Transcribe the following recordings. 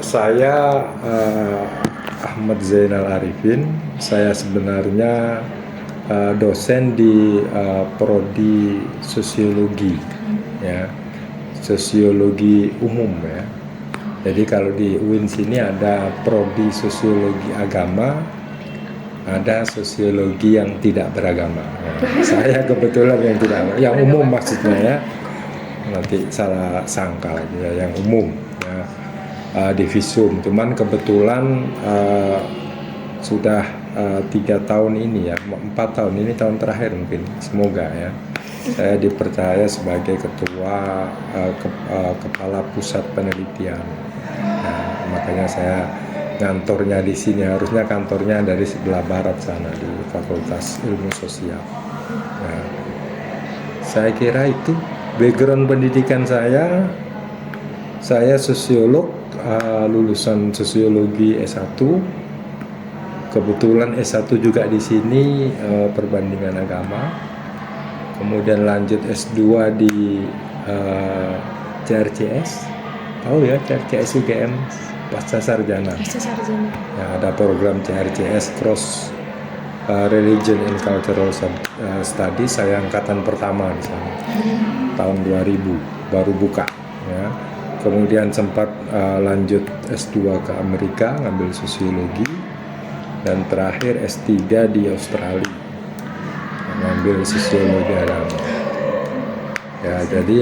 Saya Ahmad Zainal Arifin. Saya sebenarnya dosen di prodi sosiologi, ya, sosiologi umum ya. Jadi kalau di UIN sini ada prodi sosiologi agama, ada sosiologi yang tidak beragama. Nah, saya kebetulan yang tidak, yang umum maksudnya ya. Nanti salah sangka ya, yang umum ya, di Visum. Cuman kebetulan sudah 3 tahun ini ya, 4 tahun ini, tahun terakhir mungkin, semoga ya, saya dipercaya sebagai ketua kepala pusat penelitian. Nah, makanya saya kantornya di sini, harusnya kantornya dari sebelah barat sana di Fakultas Ilmu Sosial. Nah, saya kira itu background pendidikan saya sosiolog, lulusan sosiologi S1. Kebetulan S1 juga di sini perbandingan agama. Kemudian lanjut S2 di CRCS. Tahu ya, CRCS UGM Pasca Sarjana. Ya, ada program CRCS Cross Religion and Cultural Studies. Saya angkatan pertama di sana. Tahun 2000 baru buka ya. Kemudian sempat lanjut S2 ke Amerika ngambil sosiologi, dan terakhir S3 di Australia ngambil sosiologi agama. Ya, jadi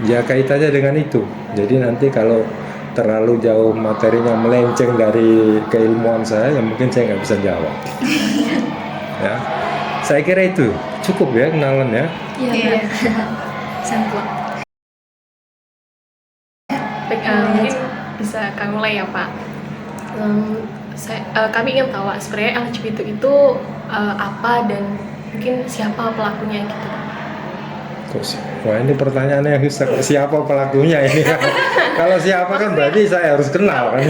ya kaitannya dengan itu. Jadi nanti kalau terlalu jauh materinya melenceng dari keilmuan saya, ya mungkin saya nggak bisa jawab. Ya, saya kira itu cukup ya kenalan ya. Iya. Sanggup. Baik, mungkin bisa kami mulai ya Pak. Kami ingin tahu sebenarnya LGBT itu apa dan mungkin siapa pelakunya gitu. Wah, ini pertanyaannya siapa pelakunya ini? Kalau siapa kan berarti saya harus kenal kan?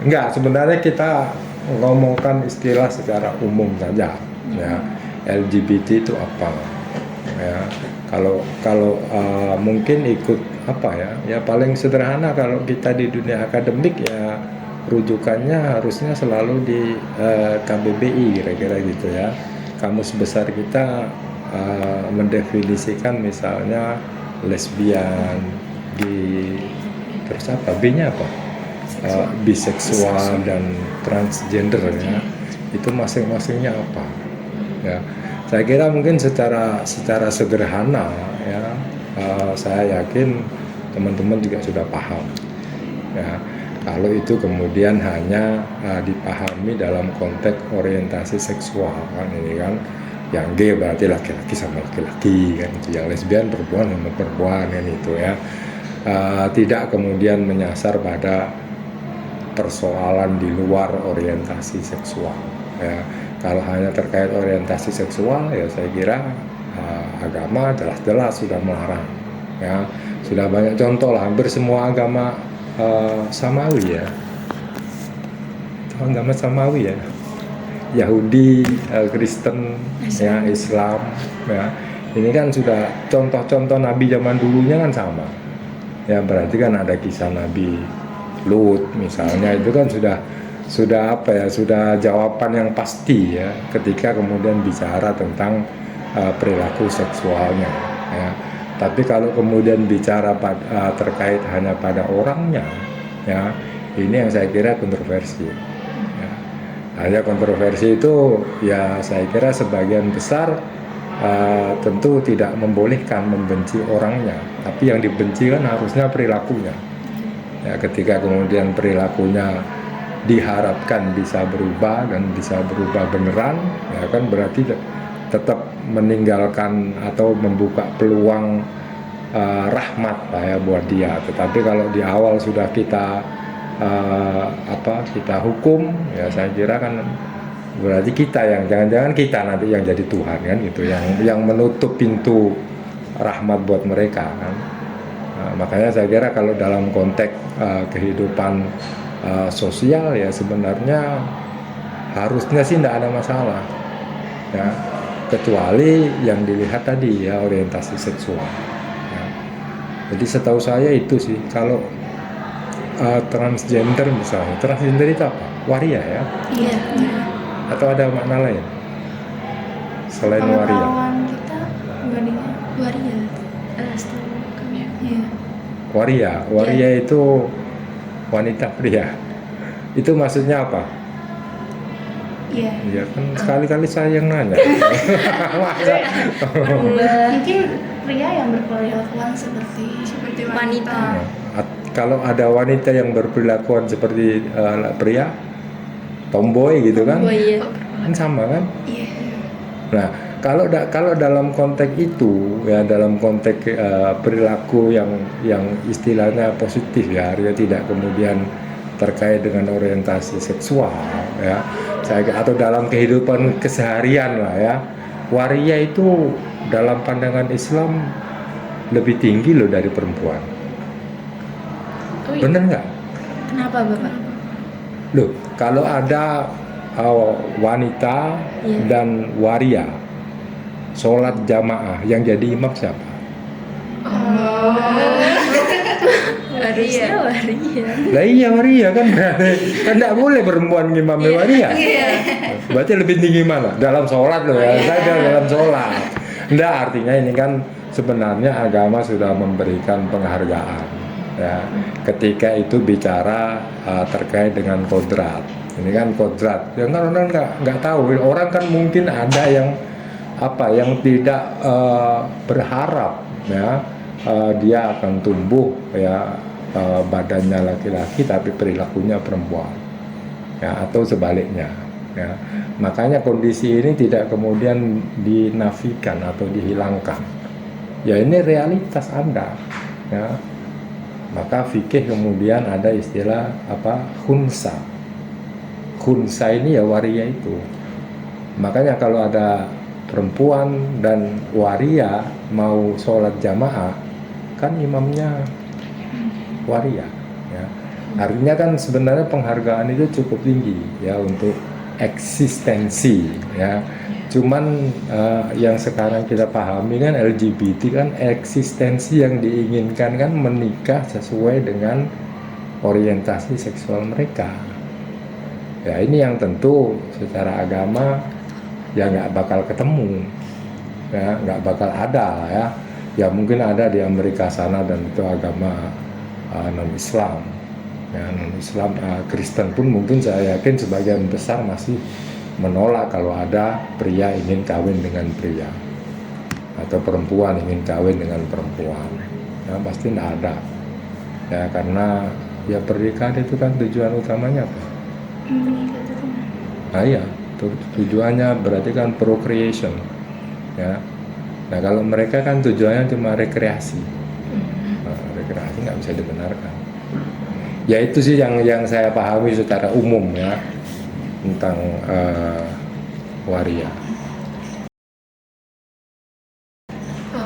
Enggak, sebenarnya kita ngomongkan istilah secara umum saja ya. LGBT itu apa ya? Kalau mungkin ikut apa ya? Ya paling sederhana kalau kita di dunia akademik ya, rujukannya harusnya selalu di KBBI kira-kira gitu ya. Kamus besar kita mendefinisikan misalnya lesbian, terus apa? B-nya apa? Biseksual dan transgender ya. Itu masing-masingnya apa? Ya, saya kira mungkin secara sederhana ya, saya yakin teman-teman juga sudah paham. Ya, kalau itu kemudian hanya dipahami dalam konteks orientasi seksual kan, ini kan. Yang gay berarti laki-laki sama laki-laki kan, yang lesbian perempuan sama perempuan kan, itu ya. Tidak kemudian menyasar pada persoalan di luar orientasi seksual ya. Kalau hanya terkait orientasi seksual ya saya kira agama jelas-jelas sudah melarang ya. Sudah banyak contoh lah, hampir semua agama samawi ya. Agama samawi ya, Yahudi, Kristen, ya, Islam, ya. Ini kan sudah contoh-contoh Nabi zaman dulunya kan sama. Ya berarti kan ada kisah Nabi Lut misalnya, itu kan sudah apa ya, sudah jawaban yang pasti ya ketika kemudian bicara tentang perilaku seksualnya. Ya. Tapi kalau kemudian bicara terkait hanya pada orangnya, ya ini yang saya kira kontroversi. Hanya kontroversi itu ya saya kira sebagian besar tentu tidak membolehkan membenci orangnya, tapi yang dibenci kan harusnya perilakunya. Ya, ketika kemudian perilakunya diharapkan bisa berubah dan bisa berubah beneran, ya kan berarti tetap meninggalkan atau membuka peluang rahmat lah ya buat dia. Tetapi kalau di awal sudah kita kita hukum, ya saya kira kan berarti kita yang jangan-jangan kita nanti yang jadi Tuhan kan gitu, yang menutup pintu rahmat buat mereka kan. Makanya saya kira kalau dalam konteks kehidupan sosial ya sebenarnya harusnya sih tidak ada masalah ya, kecuali yang dilihat tadi ya orientasi seksual ya. Jadi setahu saya itu sih kalau transgender misalnya, transgender itu apa? Waria ya? Iya. Atau ada makna lain selain waria? Pengetahuan kita dibandingnya Waria. Setahu kami. iya. Waria itu wanita pria. Itu maksudnya apa? Iya. Ya kan sekali-kali saya yang nanya. Masa? Mungkin pria yang berperilakuan seperti wanita. Kalau ada wanita yang berperilakuan seperti pria, tomboy gitu kan? Tomboy, iya. Kan sama kan? Iya. Nah, kalau dalam konteks itu ya, dalam konteks perilaku yang istilahnya positif ya, artinya tidak kemudian terkait dengan orientasi seksual ya, atau dalam kehidupan keseharian lah ya, waria itu dalam pandangan Islam lebih tinggi loh dari perempuan. Oh, iya. Bener nggak? Kenapa Bapak? Loh, kalau ada wanita Iya. dan waria sholat jamaah, yang jadi imam siapa? Harusnya waria. Lah iya waria kan berarti kan tidak boleh perempuan imamnya waria. Berarti lebih tinggi mana? Dalam sholat loh ya, saya dalam sholat. Enggak, artinya ini kan sebenarnya agama sudah memberikan penghargaan ya. Ketika itu bicara terkait dengan kodrat. Ini kan kodrat. Yang kan orang nggak tahu. Orang kan mungkin ada yang yang tidak berharap ya dia akan tumbuh ya badannya laki-laki tapi perilakunya perempuan ya, atau sebaliknya ya. Makanya kondisi ini tidak kemudian dinafikan atau dihilangkan ya, ini realitas Anda ya. Maka fikih kemudian ada istilah khunsa ini ya waria itu. Makanya kalau ada perempuan dan waria mau sholat jamaah kan imamnya waria ya. Artinya kan sebenarnya penghargaan itu cukup tinggi ya untuk eksistensi ya. Cuman yang sekarang kita pahami kan LGBT kan eksistensi yang diinginkan kan menikah sesuai dengan orientasi seksual mereka ya. Ini yang tentu secara agama ya nggak bakal ketemu ya, nggak bakal ada ya mungkin ada di Amerika sana dan itu agama non Islam ya, non Islam Kristen pun mungkin saya yakin sebagian besar masih menolak kalau ada pria ingin kawin dengan pria atau perempuan ingin kawin dengan perempuan ya, pasti tidak ada ya, karena ya pernikahan itu kan tujuan utamanya apa? Menikah itu kan. Nah iya, tujuannya berarti kan procreation ya. Nah kalau mereka kan tujuannya cuma rekreasi, rekreasi nggak bisa dibenarkan ya. Itu sih yang saya pahami secara umum ya tentang waria.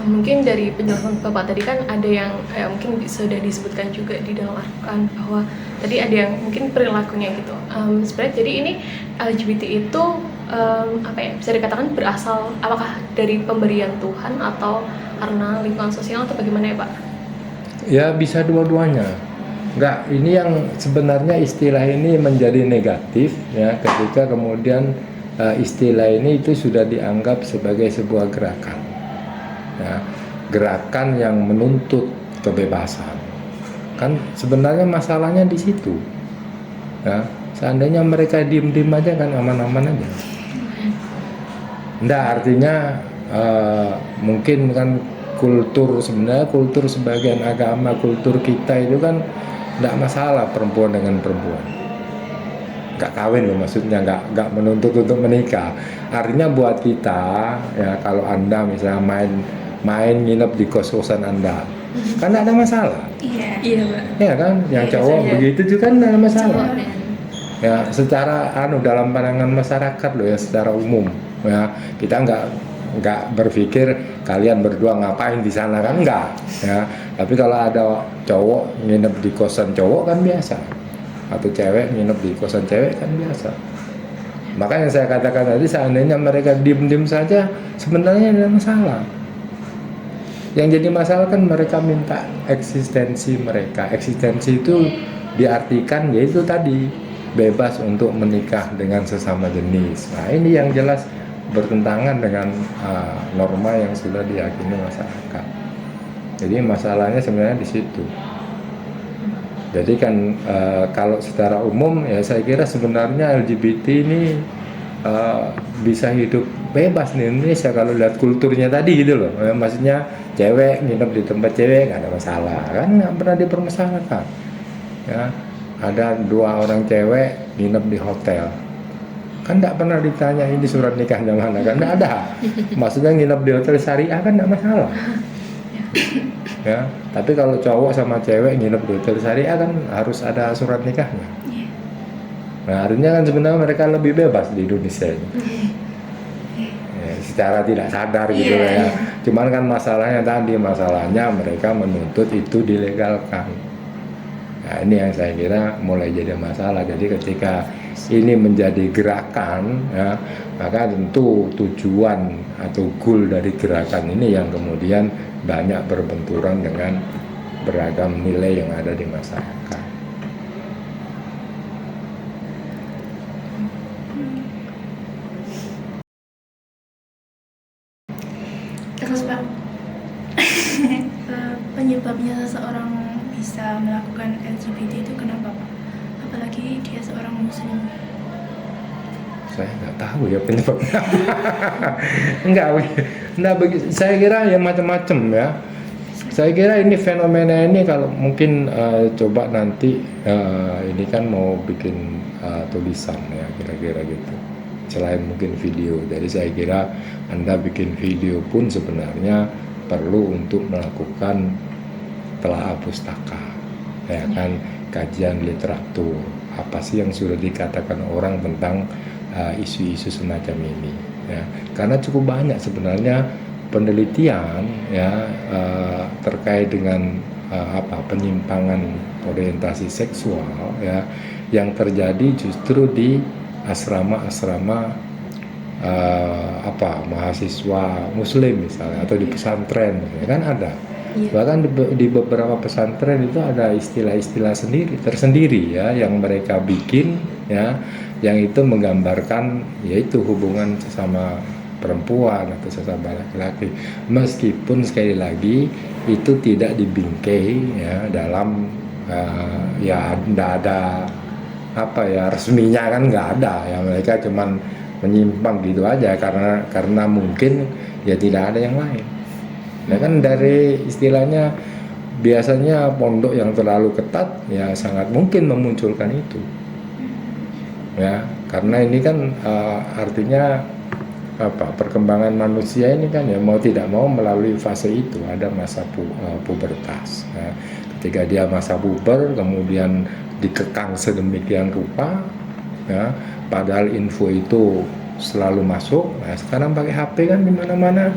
Mungkin dari penjelasan Bapak tadi kan ada yang mungkin sudah disebutkan juga di dalam Al-Quran bahwa tadi ada yang mungkin perilakunya gitu. Sebenarnya jadi ini LGBT itu bisa dikatakan berasal apakah dari pemberian Tuhan atau karena lingkungan sosial atau bagaimana ya Pak? Ya bisa dua-duanya. Enggak, ini yang sebenarnya istilah ini menjadi negatif ya ketika kemudian istilah ini itu sudah dianggap sebagai sebuah gerakan ya, gerakan yang menuntut kebebasan. Kan sebenarnya masalahnya di situ ya. Seandainya mereka diem-diem aja kan aman-aman aja. Enggak, artinya mungkin kan sebenarnya kultur sebagian agama, kultur kita itu kan enggak masalah perempuan dengan perempuan nggak kawin loh, maksudnya nggak menuntut untuk menikah. Artinya buat kita ya, kalau Anda misalnya main nginep di kos-kosan Anda kan nggak ada masalah. Iya Pak. Ya kan, yang cowok begitu juga kan nggak ada masalah. Ya secara dalam pandangan masyarakat loh ya, secara umum ya, kita nggak berpikir kalian berdua ngapain di sana kan, enggak ya. Tapi kalau ada cowok nginep di kosan cowok kan biasa, atau cewek nginep di kosan cewek kan biasa. Makanya saya katakan tadi, seandainya mereka diem-diem saja sebenarnya tidak masalah Yang jadi masalah kan mereka minta eksistensi mereka. Eksistensi itu diartikan yaitu tadi bebas untuk menikah dengan sesama jenis. Nah ini yang jelas bertentangan dengan norma yang sudah diyakini masyarakat. Jadi masalahnya sebenarnya di situ. Jadi kan kalau secara umum ya saya kira sebenarnya LGBT ini bisa hidup bebas di Indonesia kalau lihat kulturnya tadi gitu loh. Maksudnya cewek nginep di tempat cewek nggak ada masalah kan, nggak pernah dipermasalahkan. Ya ada 2 orang cewek nginep di hotel kan nggak pernah ditanya ini surat nikahnya mana kan, nggak ada. Maksudnya nginep di hotel syariah kan nggak masalah. Ya, tapi kalau cowok sama cewek nginep di hotel syariah kan harus ada surat nikahnya. Nah, artinya kan sebenarnya mereka lebih bebas di Indonesia ini. Ya, secara tidak sadar gitu ya. Cuman kan masalahnya mereka menuntut itu dilegalkan. Nah, ini yang saya kira mulai jadi masalah. Jadi ketika ini menjadi gerakan, ya, maka tentu tujuan atau goal dari gerakan ini yang kemudian banyak berbenturan dengan beragam nilai yang ada di masyarakat. Terus Pak, penyebabnya seseorang bisa melakukan LGBT itu kenapa Pak? Apalagi dia seorang Muslim. Saya nggak tahu ya penyebabnya. Enggak, saya kira ya macam-macam ya. Saya kira ini fenomena ini kalau mungkin coba nanti ini kan mau bikin tulisan ya kira-kira gitu. Selain mungkin video, jadi saya kira Anda bikin video pun sebenarnya perlu untuk melakukan telaah pustaka, ya kan, kajian literatur. Apa sih yang sudah dikatakan orang tentang isu-isu semacam ini ya, karena cukup banyak sebenarnya penelitian ya terkait dengan penyimpangan orientasi seksual ya yang terjadi justru di asrama-asrama mahasiswa muslim misalnya atau di pesantren ya kan ada. Bahkan di beberapa pesantren itu ada istilah-istilah tersendiri ya yang mereka bikin ya, yang itu menggambarkan yaitu hubungan sesama perempuan atau sesama laki-laki, meskipun sekali lagi itu tidak dibingkai ya dalam ya tidak ada resminya kan nggak ada ya, mereka cuman menyimpang gitu aja karena mungkin ya tidak ada yang lain. Nah kan dari istilahnya biasanya pondok yang terlalu ketat ya sangat mungkin memunculkan itu ya, karena ini kan artinya perkembangan manusia ini kan ya mau tidak mau melalui fase itu, ada masa pubertas ya. Ketika dia masa puber kemudian dikekang sedemikian rupa ya, padahal info itu selalu masuk. Nah sekarang pakai HP kan di mana-mana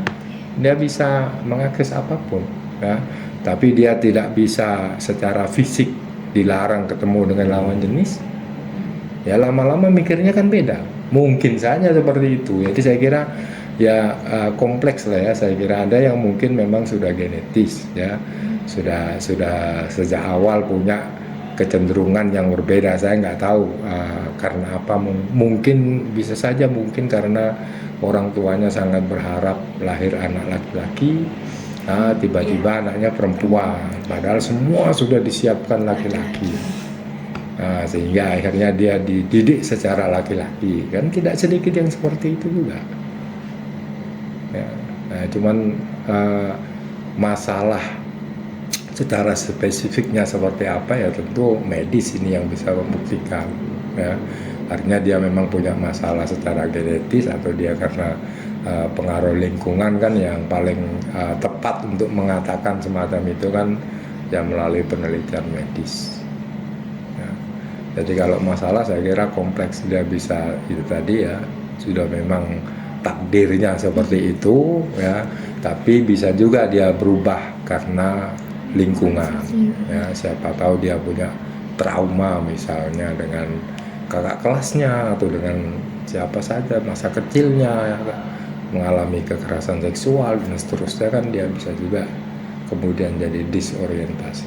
dia bisa mengakses apapun ya, tapi dia tidak bisa secara fisik dilarang ketemu dengan lawan jenis ya, lama-lama mikirnya kan beda, mungkin saja seperti itu. Jadi saya kira ya kompleks lah ya, saya kira ada yang mungkin memang sudah genetis ya, sudah sejak awal punya kecenderungan yang berbeda. Saya nggak tahu karena apa, mungkin bisa saja mungkin karena orang tuanya sangat berharap lahir anak laki-laki, tiba-tiba anaknya perempuan, padahal semua sudah disiapkan laki-laki. Sehingga akhirnya dia dididik secara laki-laki, kan tidak sedikit yang seperti itu juga. Ya, nah, cuman masalah secara spesifiknya seperti apa ya tentu medis ini yang bisa membuktikan ya. Artinya dia memang punya masalah secara genetis atau dia karena pengaruh lingkungan kan yang paling tepat untuk mengatakan semacam itu kan ya melalui penelitian medis ya. Jadi kalau masalah saya kira kompleks, dia bisa itu tadi ya, sudah memang takdirnya seperti itu ya, tapi bisa juga dia berubah karena lingkungan ya, siapa tahu dia punya trauma misalnya dengan kakak kelasnya atau dengan siapa saja masa kecilnya ya. mengalami kekerasan seksual dan seterusnya kan dia bisa juga kemudian jadi disorientasi.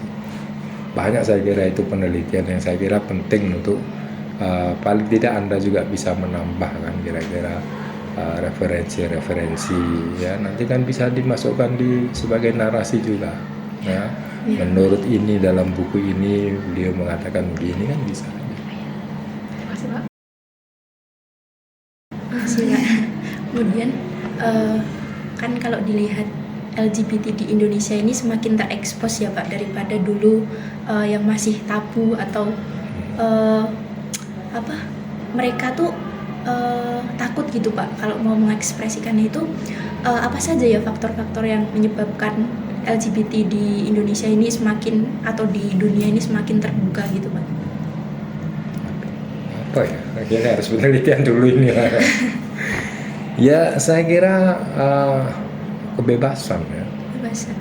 Banyak saya kira itu penelitian yang saya kira penting untuk paling tidak Anda juga bisa menambahkan kira-kira referensi-referensi ya, nanti kan bisa dimasukkan di sebagai narasi juga ya. Menurut ini dalam buku ini beliau mengatakan begini kan bisa. Terima kasih Pak. Kemudian kan kalau dilihat LGBT di Indonesia ini semakin terekspos ya Pak, daripada dulu yang masih tabu atau mereka tuh takut gitu Pak kalau mau mengekspresikan itu. Apa saja ya faktor-faktor yang menyebabkan LGBT di Indonesia ini semakin, atau di dunia ini semakin terbuka gitu Pak? Apa ya? Akhirnya harus penelitian dulu ini. Ya saya kira kebebasan ya. Kebebasan.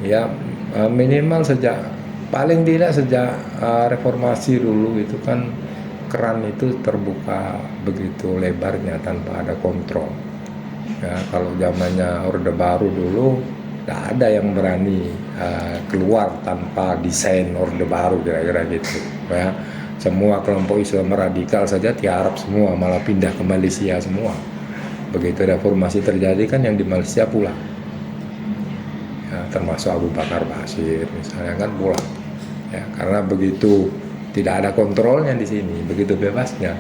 Ya minimal paling tidak sejak reformasi dulu itu kan keran itu terbuka begitu lebarnya tanpa ada kontrol. Ya, kalau zamannya Orde Baru dulu tidak ada yang berani keluar tanpa desain Orde Baru kira-kira gitu ya. Semua kelompok Islam radikal saja tiarap semua, malah pindah ke Malaysia semua. Begitu reformasi terjadi kan yang di Malaysia pulang ya, termasuk Abu Bakar Basir misalnya kan pulang ya, karena begitu tidak ada kontrolnya di sini, begitu bebasnya.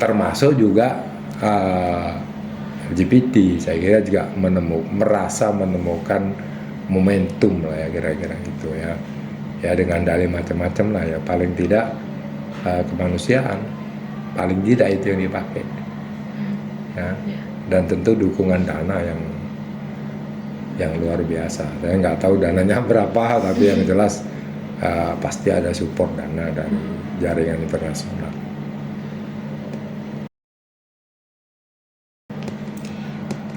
Termasuk juga LGBT saya kira juga merasa menemukan momentum lah ya kira-kira gitu ya. Ya dengan dalih macam-macam lah ya, paling tidak kemanusiaan, paling tidak itu yang dipakai ya. Dan tentu dukungan dana yang luar biasa. Saya nggak tahu dananya berapa, tapi yang jelas pasti ada support dana dari jaringan internasional.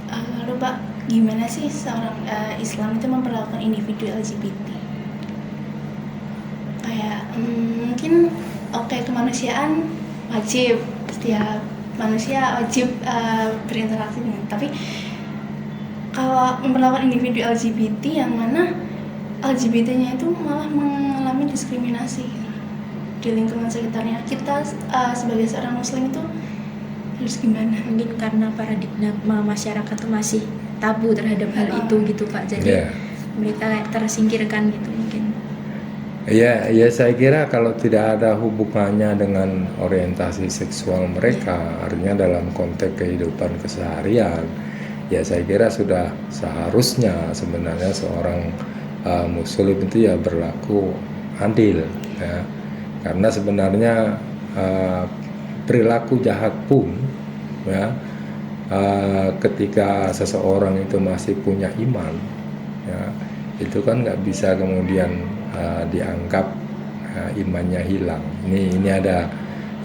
Lalu Pak, gimana sih seorang Islam itu memperlakukan individu LGBT? Kayak mungkin kemanusiaan wajib, setiap manusia wajib berinteraksi dengan, tapi kalau memperlakukan individu LGBT yang mana LGBT-nya itu malah mengalami diskriminasi di lingkungan sekitarnya, kita sebagai seorang muslim itu harus gimana? Mungkin karena paradigma masyarakat itu masih tabu terhadap hal itu gitu Pak, jadi mereka tersingkirkan gitu mungkin. Ya saya kira kalau tidak ada hubungannya dengan orientasi seksual mereka, artinya dalam konteks kehidupan keseharian, ya saya kira sudah seharusnya sebenarnya seorang muslim itu ya berlaku adil ya. Karena sebenarnya perilaku jahat pun ya, ketika seseorang itu masih punya iman ya, itu kan nggak bisa kemudian dianggap imannya hilang. Ini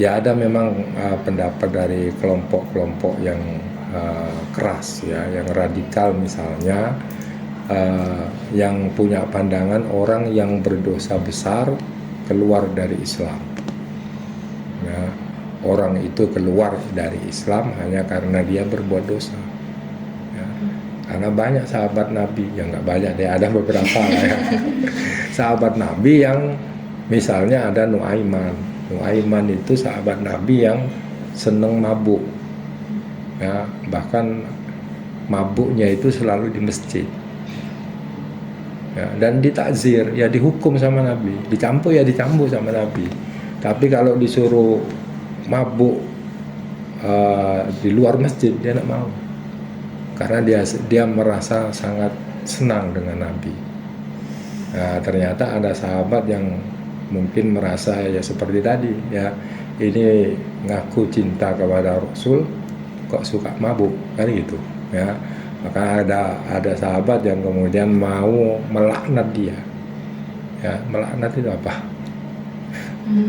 ada memang pendapat dari kelompok-kelompok yang keras ya, yang radikal misalnya, yang punya pandangan orang yang berdosa besar keluar dari Islam ya, orang itu keluar dari Islam hanya karena dia berbuat dosa ya. Karena banyak sahabat Nabi, yang nggak banyak deh, ada beberapa lah ya. Sahabat Nabi yang misalnya ada Nuaiman itu sahabat Nabi yang seneng mabuk ya, bahkan mabuknya itu selalu di masjid ya, dan ditakzir ya, dihukum sama Nabi, dicambuk sama Nabi. Tapi kalau disuruh mabuk di luar masjid dia tidak mau, karena dia merasa sangat senang dengan Nabi. Nah, ternyata ada sahabat yang mungkin merasa ya seperti tadi ya, ini ngaku cinta kepada Rasul kok suka mabuk kan gitu ya. Maka ada sahabat yang kemudian mau melaknat dia ya. Melaknat itu apa?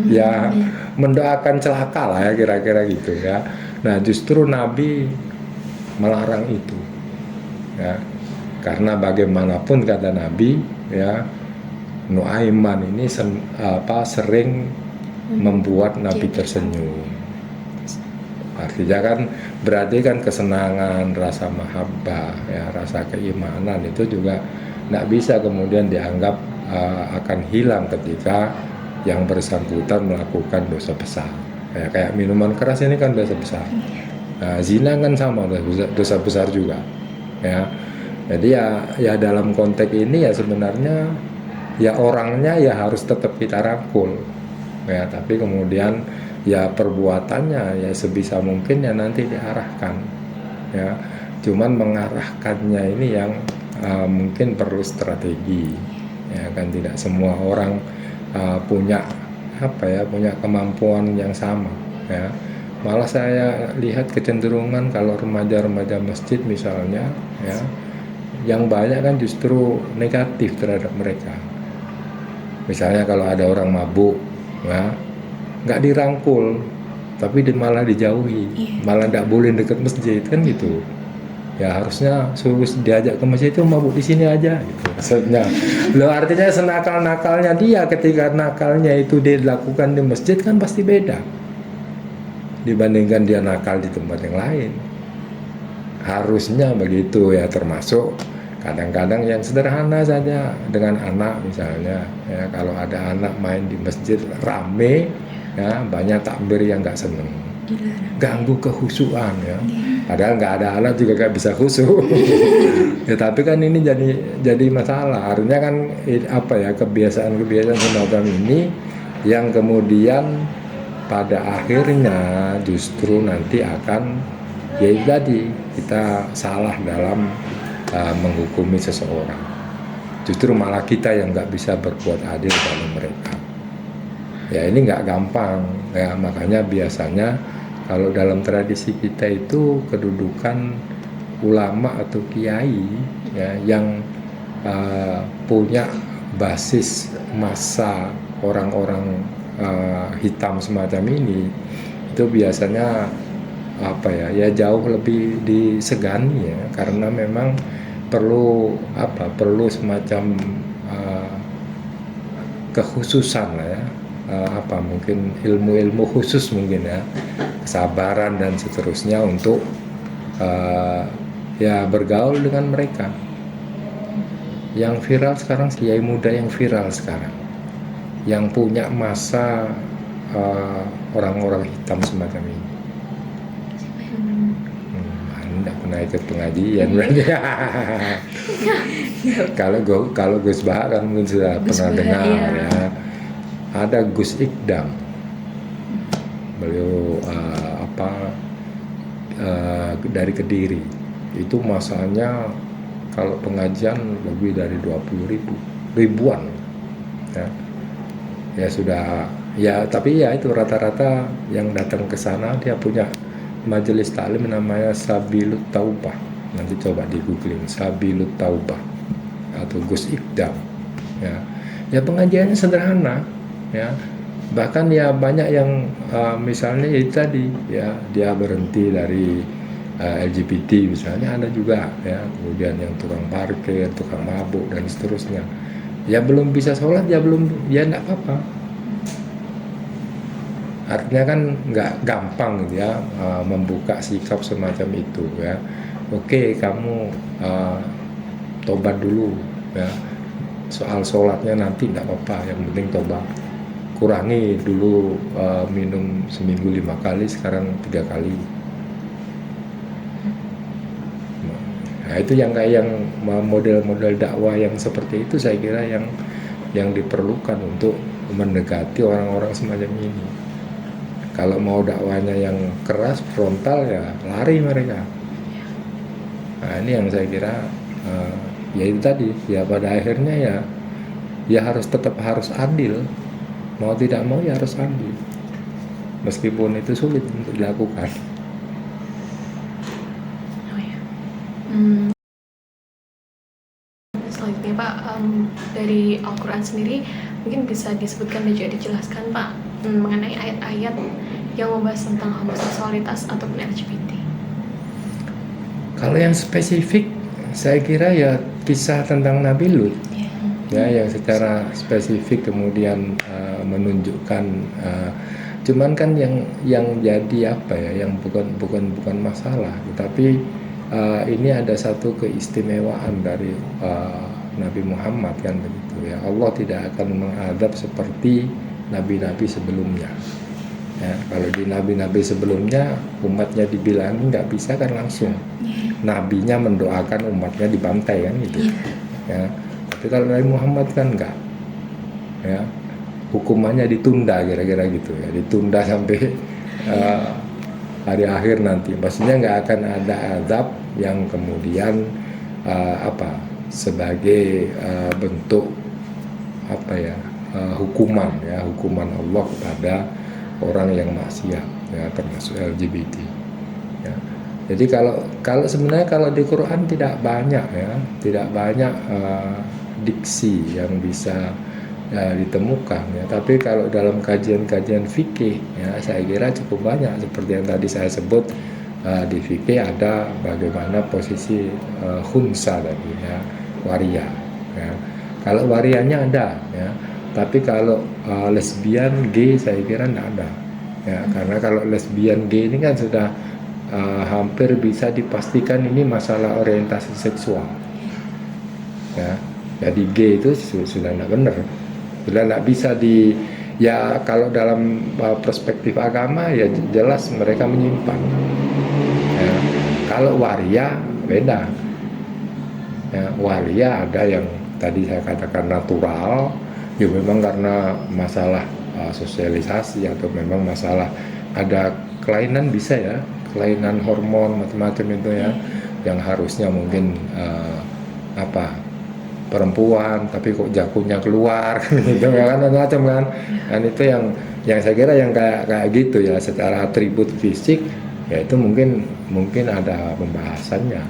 Ya mendoakan celaka lah ya kira-kira gitu ya. Nah justru Nabi melarang itu ya, karena bagaimanapun kata Nabi ya, Nuaiman ini sering membuat Nabi tersenyum. Artinya kan berarti kan kesenangan, rasa mahabbah, ya, rasa keimanan itu juga nggak bisa kemudian dianggap akan hilang ketika yang bersangkutan melakukan dosa besar. Ya, kayak minuman keras ini kan dosa besar. Nah, zina kan sama, dosa besar juga. Ya, jadi ya dalam konteks ini ya sebenarnya ya orangnya ya harus tetap kita rangkul. Ya, tapi kemudian ya perbuatannya ya sebisa mungkin ya nanti diarahkan. Ya, cuman mengarahkannya ini yang mungkin perlu strategi. Ya kan tidak semua orang punya punya kemampuan yang sama, ya. Malah saya lihat kecenderungan kalau remaja-remaja masjid misalnya, ya, yang banyak kan justru negatif terhadap mereka. Misalnya kalau ada orang mabuk, ya, nggak dirangkul, tapi malah dijauhi, malah nggak boleh deket masjid, kan gitu. Ya harusnya suruh diajak ke masjid, itu mabuk di sini aja gitu maksudnya. Loh, artinya senakal-nakalnya dia, ketika nakalnya itu dia dilakukan di masjid kan pasti beda dibandingkan dia nakal di tempat yang lain. Harusnya begitu ya, termasuk kadang-kadang yang sederhana saja dengan anak misalnya, ya, kalau ada anak main di masjid rame, ya, banyak takbir yang nggak seneng, ganggu kehusuan, ya. Padahal nggak ada anak juga nggak bisa khusyuk. Ya, tapi kan ini jadi masalah. Artinya kan kebiasaan-kebiasaan semacam ini yang kemudian pada akhirnya justru nanti akan ya tadi kita salah dalam menghukumi seseorang. Justru malah kita yang nggak bisa berbuat adil dalam mereka. Ya ini nggak gampang, ya, makanya biasanya kalau dalam tradisi kita itu kedudukan ulama atau kiai, ya, yang punya basis massa orang-orang hitam semacam ini, itu biasanya jauh lebih disegani, ya, karena memang perlu semacam kekhususan lah, ya. Mungkin ilmu-ilmu khusus mungkin, ya, kesabaran dan seterusnya untuk bergaul dengan mereka. Yang viral sekarang kiai muda yang viral sekarang, yang punya masa orang-orang hitam semacam ini. Anda pernah ikut pengajian berarti. Kalau Gus Bahar kan mungkin sudah pernah dengar, ya. Ada Gus Ikdam, beliau dari Kediri. Itu masanya kalau pengajian lebih dari 20.000 ribuan, ya. Ya sudah, ya, tapi ya itu rata-rata yang datang ke sana dia punya majelis taklim namanya Sabilut Taubah. Nanti coba di googling Sabilut Taubah atau Gus Ikdam, ya. Ya pengajiannya sederhana, ya, bahkan ya banyak yang misalnya itu tadi, ya, dia berhenti dari LGBT misalnya, ada juga, ya, kemudian yang tukang parkir, tukang mabuk dan seterusnya, ya belum bisa sholat, ya nggak apa-apa. Artinya kan nggak gampang gitu, ya, membuka sikap semacam itu, ya. Oke, kamu tobat dulu, ya, soal sholatnya nanti nggak apa-apa, yang penting tobat. Kurangi dulu minum seminggu 5 kali, sekarang 3 kali. Nah itu yang kayak yang model-model dakwah yang seperti itu, saya kira yang diperlukan untuk mendekati orang-orang semacam ini. Kalau mau dakwahnya yang keras, frontal, ya lari mereka. Nah ini yang saya kira ya itu tadi, ya pada akhirnya ya tetap harus adil. Mau tidak mau ya harus adil, meskipun itu sulit untuk dilakukan. Selanjutnya Pak, dari Al-Quran sendiri mungkin bisa disebutkan dan juga dijelaskan Pak mengenai ayat-ayat yang membahas tentang homoseksualitas ataupun LGBT. Kalau yang spesifik, saya kira ya kisah tentang Nabi Lut, ya, yang secara spesifik kemudian menunjukkan Cuman kan yang jadi apa ya, yang bukan masalah, tetapi ini ada satu keistimewaan dari Nabi Muhammad kan begitu ya. Allah tidak akan mengadab seperti nabi-nabi sebelumnya. Ya, kalau di nabi-nabi sebelumnya umatnya dibilangin nggak bisa kan langsung. Nabinya mendoakan umatnya dibantai kan gitu. Ya. Tapi kalau Nabi Muhammad kan enggak. Ya. Hukumannya ditunda kira-kira gitu ya. Ditunda sampai hari akhir nanti. Maksudnya nggak akan ada azab yang kemudian sebagai bentuk hukuman Allah kepada orang yang maksiat ya, termasuk LGBT ya. Jadi kalau sebenarnya kalau di Quran tidak banyak diksi yang bisa ditemukan ya, tapi kalau dalam kajian-kajian fikih ya saya kira cukup banyak, seperti yang tadi saya sebut di fikih ada bagaimana posisi khunsa tadi ya, waria ya. Kalau warianya ada ya, tapi kalau lesbian gay saya kira tidak ada ya, karena kalau lesbian gay ini kan sudah hampir bisa dipastikan ini masalah orientasi seksual ya. Jadi gay itu sudah tidak benar, sudah tidak bisa ya kalau dalam perspektif agama ya jelas mereka menyimpang ya. Kalau waria beda ya, waria ada yang tadi saya katakan natural ya, memang karena masalah sosialisasi atau memang masalah ada kelainan, bisa ya, kelainan hormon macam-macam itu ya, yang harusnya mungkin perempuan tapi kok jakunya keluar gitu kan, macam kan. Dan itu yang saya kira yang kayak gitu ya, secara atribut fisik ya itu mungkin ada pembahasannya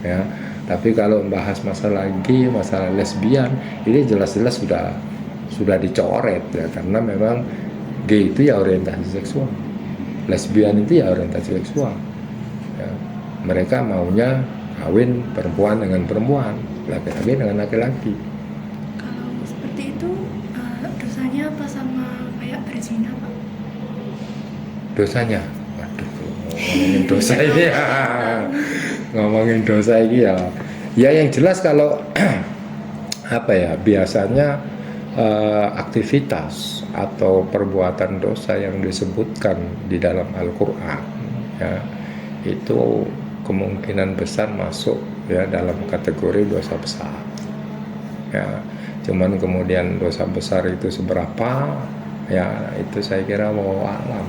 ya. Tapi kalau membahas masalah gay, masalah lesbian, ini jelas-jelas sudah dicoret ya, karena memang gay itu ya orientasi seksual, lesbian itu ya orientasi seksual ya. Mereka maunya kawin perempuan dengan perempuan, laki-laki dengan laki-laki. Kalau seperti itu dosanya apa sama kayak berzina, Pak? Dosanya, waduh, ngomongin dosa ini ya. Ngomongin dosa ini ya yang jelas kalau biasanya aktivitas atau perbuatan dosa yang disebutkan di dalam Al-Quran ya, itu kemungkinan besar masuk ya dalam kategori dosa besar ya. Cuman kemudian dosa besar itu seberapa ya, itu saya kira wallahu alam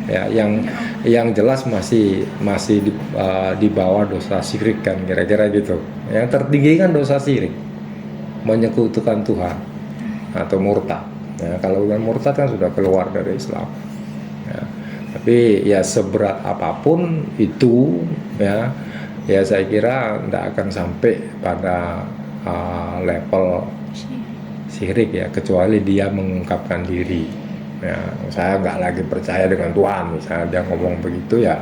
ya. Yang jelas masih di bawah dosa syirik kan, kira-kira gitu. Yang tertinggi kan dosa syirik, menyekutukan Tuhan atau murtad ya. Kalau bukan murtad kan sudah keluar dari Islam ya. Tapi ya seberat apapun itu ya saya kira tidak akan sampai pada level syirik ya, kecuali dia mengungkapkan diri ya, saya nggak lagi percaya dengan Tuhan misalnya, dia ngomong begitu ya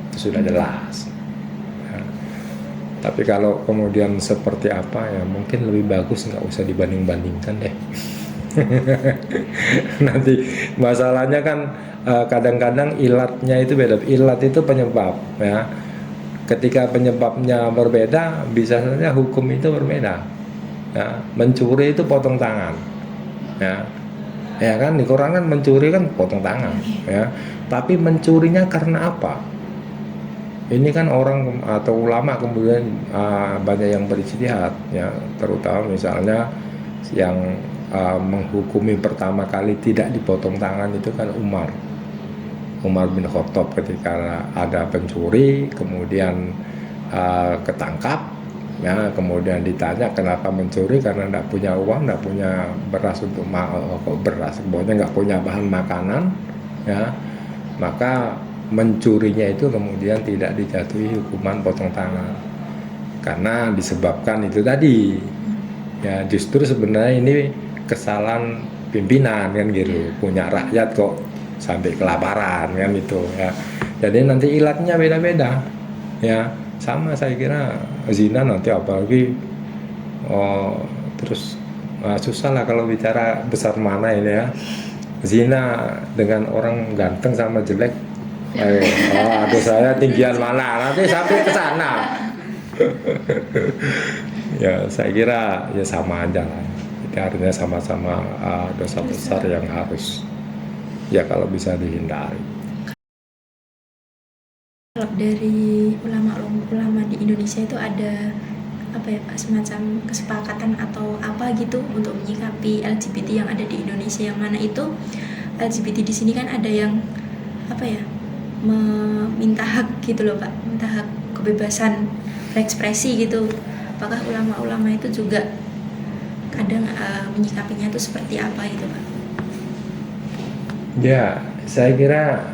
itu sudah jelas ya. Tapi kalau kemudian seperti apa ya, mungkin lebih bagus nggak usah dibanding-bandingkan deh. Nanti masalahnya kan kadang-kadang ilatnya itu beda. Ilat itu penyebab ya. Ketika penyebabnya berbeda, bisa saja hukum itu berbeda ya. Mencuri itu potong tangan ya kan, di Quran kan mencuri kan potong tangan ya. Tapi mencurinya karena apa? Ini kan orang atau ulama kemudian banyak yang berijtihad ya, terutama misalnya yang menghukumi pertama kali tidak dipotong tangan itu kan Umar bin Khattab, ketika ada pencuri kemudian ketangkap ya, kemudian ditanya kenapa mencuri, karena tidak punya uang, tidak punya beras untuk pokoknya nggak punya bahan makanan ya, maka mencurinya itu kemudian tidak dijatuhi hukuman potong tangan karena disebabkan itu tadi ya. Justru sebenarnya ini kesalahan pimpinan kan gitu, punya rakyat kok sampai kelaparan kan itu ya. Jadi nanti ilatnya beda-beda ya. Sama saya kira zina nanti apalagi terus susah lah kalau bicara besar mana ini ya. zina dengan orang ganteng sama jelek, aduh saya tinggian mana, nanti sampai ke sana. Ya saya kira ya sama aja lah, itu artinya sama-sama dosa besar yang harus ya kalau bisa dihindari. Kalau dari ulama di Indonesia itu ada apa ya Pak, semacam kesepakatan atau apa gitu untuk menyikapi LGBT yang ada di Indonesia, yang mana itu LGBT di sini kan ada yang apa ya, meminta hak gitu loh Pak, minta hak kebebasan berekspresi gitu. Apakah ulama-ulama itu juga kadang menyikapinya itu seperti apa gitu Pak? Ya saya kira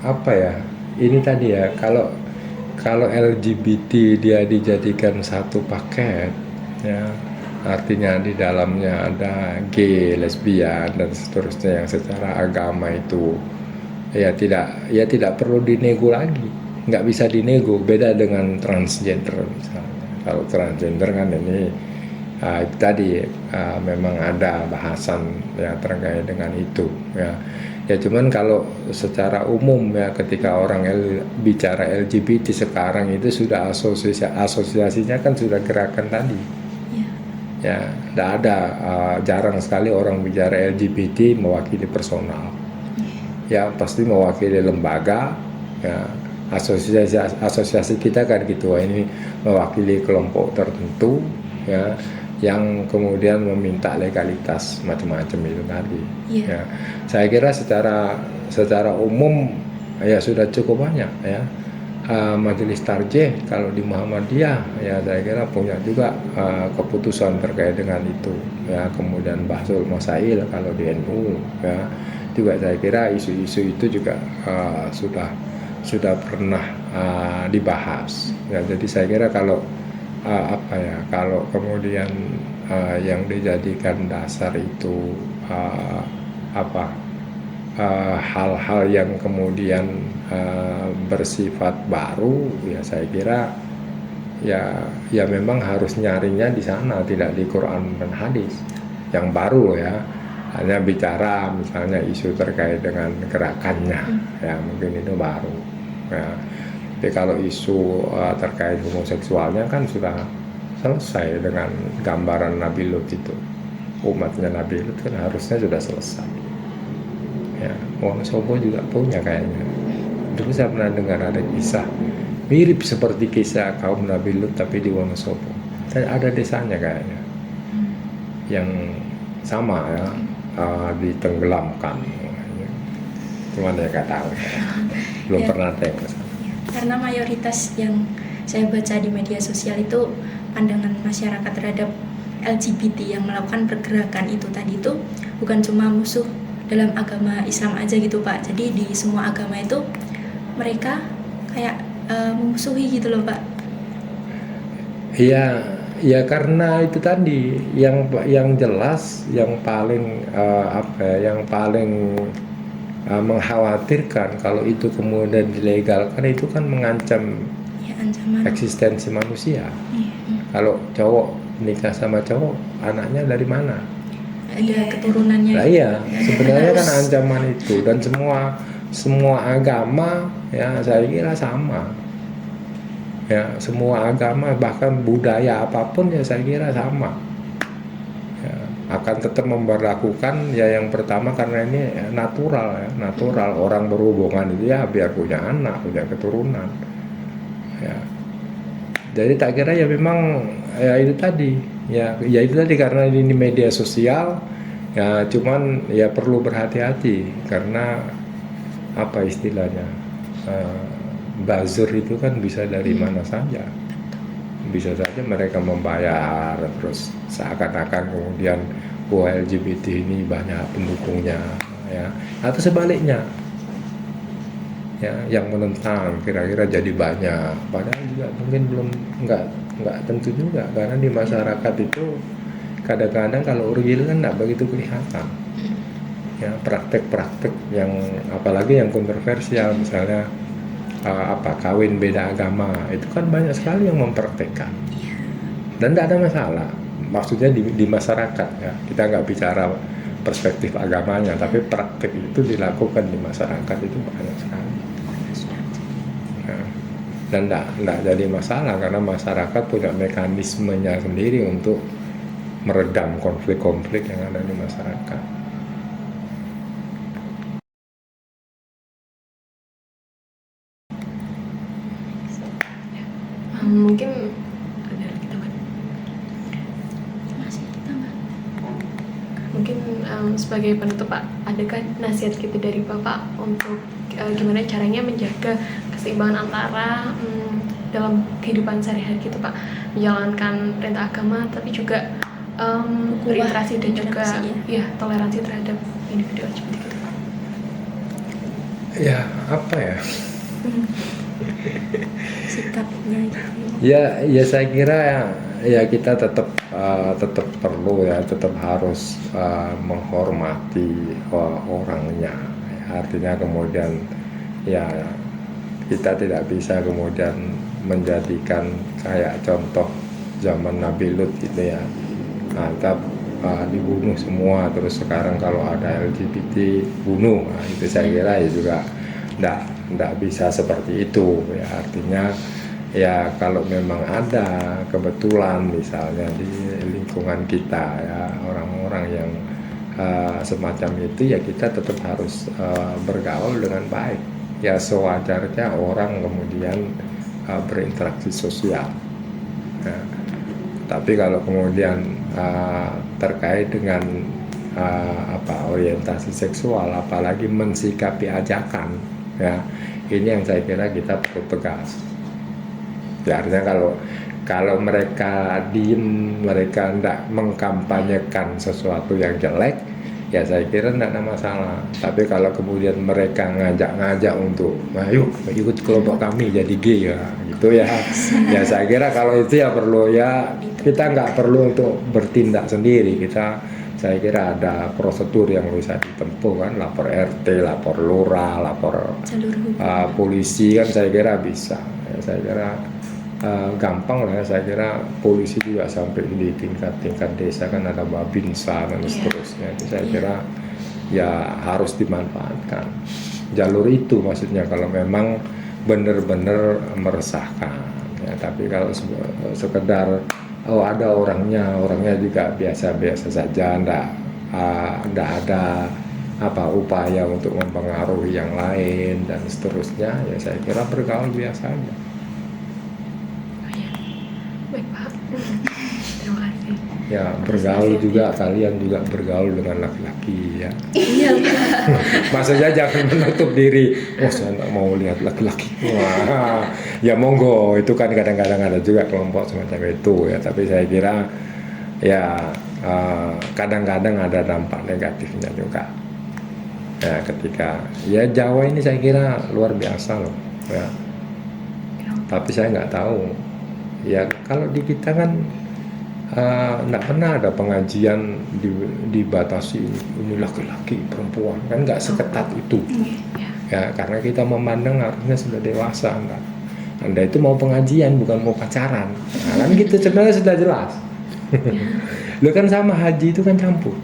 apa ya, ini tadi ya, kalau LGBT dia dijadikan satu paket ya, artinya di dalamnya ada gay, lesbian dan seterusnya yang secara agama itu ya tidak perlu dinego lagi, nggak bisa dinego. Beda dengan transgender misalnya. Kalau transgender kan ini itu tadi memang ada bahasan ya terkait dengan itu ya. Ya cuman kalau secara umum ya, ketika orang bicara LGBT sekarang itu sudah asosiasinya kan sudah gerakan tadi. Ya, tidak ada, jarang sekali orang bicara LGBT mewakili personal. Ya pasti mewakili lembaga. Ya, asosiasi kita kan gitu, ini mewakili kelompok tertentu ya, yang kemudian meminta legalitas macam-macam itu tadi. Ya, saya kira secara umum ya sudah cukup banyak ya. Majelis Tarjih kalau di Muhammadiyah ya saya kira punya juga keputusan terkait dengan itu ya. Kemudian Bahsul Masail kalau di NU ya juga saya kira isu-isu itu juga sudah pernah dibahas ya. Jadi saya kira kalau kalau kemudian yang dijadikan dasar itu hal-hal yang kemudian bersifat baru ya, saya kira ya memang harus nyarinya di sana, tidak di Quran dan hadis yang baru ya. Hanya bicara misalnya isu terkait dengan gerakannya ya, mungkin itu baru ya. Tapi kalau isu terkait homoseksualnya kan sudah selesai dengan gambaran Nabi Lut itu. Umatnya Nabi Lut kan harusnya sudah selesai. Ya, Wonosobo juga punya kayaknya. Dulu saya pernah dengar ada kisah mirip seperti kisah kaum Nabi Lut tapi di Wonosobo. Ada desanya kayaknya yang sama ya, ditenggelamkan. Cuman ya nggak tahu, belum pernah tengok. Karena mayoritas yang saya baca di media sosial itu pandangan masyarakat terhadap LGBT yang melakukan pergerakan itu tadi itu bukan cuma musuh dalam agama Islam aja gitu Pak. Jadi di semua agama itu mereka kayak memusuhi gitu loh Pak. Iya, ya karena itu tadi yang jelas, yang paling yang paling mengkhawatirkan kalau itu kemudian dilegalkan, itu kan mengancam ancaman eksistensi manusia. Kalau cowok nikah sama cowok, anaknya dari mana? Ada keturunannya. Nah, iya, sebenarnya kan ancaman itu, dan semua agama ya saya kira sama. Ya, semua agama bahkan budaya apapun ya saya kira sama. Ya, akan tetap memperlakukan ya yang pertama karena ini natural ya, natural orang berhubungan itu ya biar punya anak, punya keturunan. Ya. Jadi tak kira ya memang ya itu tadi. Ya itu tadi karena ini media sosial ya, cuman ya perlu berhati-hati karena apa istilahnya, buzzer itu kan bisa dari mana saja, bisa saja mereka membayar terus seakan-akan kemudian LGBT ini banyak pendukungnya ya, atau sebaliknya ya yang menentang kira-kira jadi banyak, padahal juga mungkin belum nggak tentu juga, karena di masyarakat itu kadang-kadang kalau real kan nggak begitu kelihatan ya, praktek-praktek yang apalagi yang kontroversial misalnya kawin beda agama itu kan banyak sekali yang mempraktekkan dan tidak ada masalah, maksudnya di masyarakat ya, kita nggak bicara perspektif agamanya, tapi praktik itu dilakukan di masyarakat itu banyak sekali. Nah, dan enggak jadi masalah karena masyarakat punya mekanismenya sendiri untuk meredam konflik-konflik yang ada di masyarakat. Mungkin ada lagi teman. Masih ditambah. Mungkin sebagai penutup Pak, adakah nasihat gitu dari Bapak untuk gimana caranya menjaga keseimbangan antara dalam kehidupan sehari-hari gitu Pak, menjalankan perintah agama tapi juga berinteraksi dan juga ya toleransi terhadap individu LGBT gitu Pak. Ya apa ya? Sikapnya gitu. Ya saya kira ya kita tetap perlu ya, tetap harus menghormati orangnya. Artinya kemudian ya kita tidak bisa kemudian menjadikan kayak contoh zaman Nabi Lut gitu ya, mantap dibunuh semua, terus sekarang kalau ada LGBT bunuh. Nah, itu saya kira ya juga enggak bisa seperti itu ya. Artinya ya kalau memang ada kebetulan misalnya di lingkungan kita ya orang-orang yang semacam itu, ya kita tetap harus bergaul dengan baik ya, sewajarnya orang kemudian berinteraksi sosial. Nah, tapi kalau kemudian terkait dengan orientasi seksual, apalagi mensikapi ajakan ya, ini yang saya kira kita perlu tegas. Ya, artinya kalau mereka diem, mereka tidak mengkampanyekan sesuatu yang jelek, ya saya kira tidak ada masalah. Tapi kalau kemudian mereka ngajak untuk, ayo ikut kelompok kami jadi gay ya, gitu ya. Ya saya kira kalau itu ya perlu ya, kita nggak perlu untuk bertindak sendiri. Saya kira ada prosedur yang bisa ditempuh kan, lapor RT, lapor lurah, lapor polisi kan, saya kira bisa. Ya, saya kira gampang lah ya. Saya kira polisi juga sampai di tingkat desa kan ada babinsa dan seterusnya. Itu saya kira ya harus dimanfaatkan jalur itu, maksudnya kalau memang benar-benar meresahkan ya. Tapi kalau sekedar ada orangnya juga biasa-biasa saja, ndak ada upaya untuk mempengaruhi yang lain dan seterusnya, ya saya kira bergaul biasa aja. Baik Pak, terima kasih. Ya bergaul juga, kalian juga bergaul dengan laki-laki ya. Iya Pak. Maksudnya jangan menutup diri, saya nggak mau lihat laki-laki. Wah, ya monggo, itu kan kadang-kadang ada juga kelompok semacam itu ya. Tapi saya kira ya kadang-kadang ada dampak negatifnya juga. Ya ketika ya Jawa ini saya kira luar biasa loh ya. Tapi saya nggak tahu ya, kalau di kita kan nggak pernah ada pengajian dibatasi ini laki-laki perempuan, kan nggak seketat itu ya, karena kita memandang harusnya sudah dewasa. Anda itu mau pengajian bukan mau pacaran, nah, kan gitu sebenarnya sudah jelas. Lo kan sama haji itu kan campur.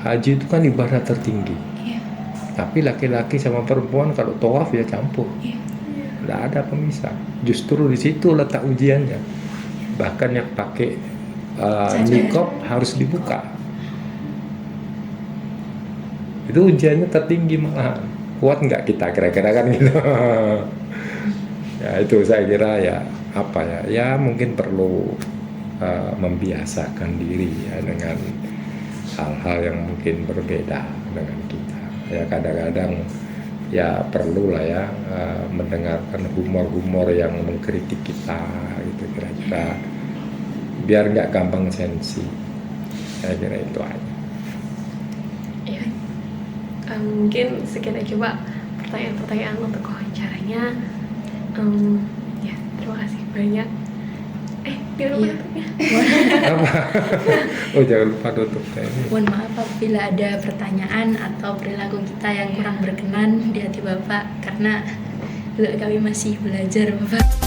Haji itu kan ibadah tertinggi, tapi laki-laki sama perempuan kalau tawaf ya campur, nggak ada pemisah. Justru di situ letak ujiannya. Bahkan yang pakai niqab harus dibuka. Itu ujiannya tertinggi malah. Kuat nggak kita kira-kira kan gitu. Ya itu saya kira ya ya mungkin perlu membiasakan diri ya dengan hal-hal yang mungkin berbeda dengan kita. Ya kadang-kadang ya perlu lah ya mendengarkan humor-humor yang mengkritik kita gitu kira-kira, biar nggak gampang sensi. Saya kira itu aja. Ya, mungkin sekian aja Pak pertanyaan-pertanyaan untuk wawancaranya. Ya, terima kasih banyak. Gimana penutupnya? Oh jangan lupa tutup ini. Mohon maaf apabila ada pertanyaan atau perilaku kita yang kurang berkenan di hati Bapak, karena kami masih belajar Bapak.